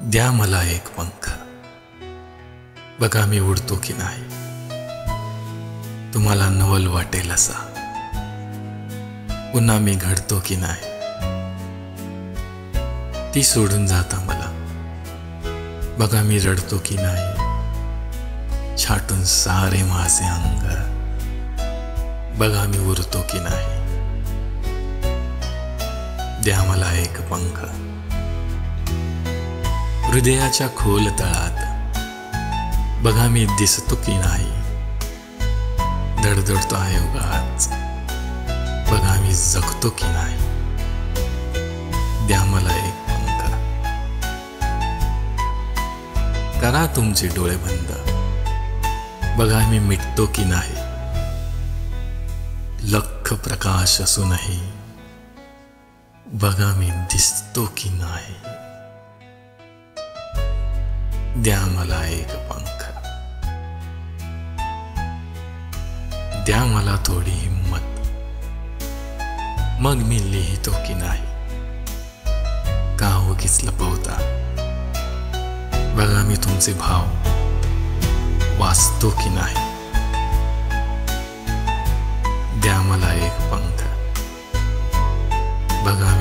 द्या मला एक पंख, बघा मी उडतो की नाही. तुम्हाला नवल वाटेल असा पुन्हा मी घडतो की नाही. ती सोडून जाता मला, बघा मी रडतो की नाही. छाटून सारे माझे अंग, बघा मी उरतो की नाही. द्या मला एक पंख, हृदयाच्या खोल तळात बघा मी दिसतो की नाही. धडधडतो आहे उगाच, बघा मी जगतो की नाही. द्या मला एक पंख, करा तुमचे डोळे बंद, बघा मी मिटतो की नाही. लख प्रकाश असूनही बघा मी दिसतो की नाही. द्या मला एक पंख, द्या मला थोडी हिम्मत, मग मी लिहितो की नाही. का उगीच लपवता, बघा मी तुमचे भाव वाचतो की नाही. द्या मला एक पंख, बघा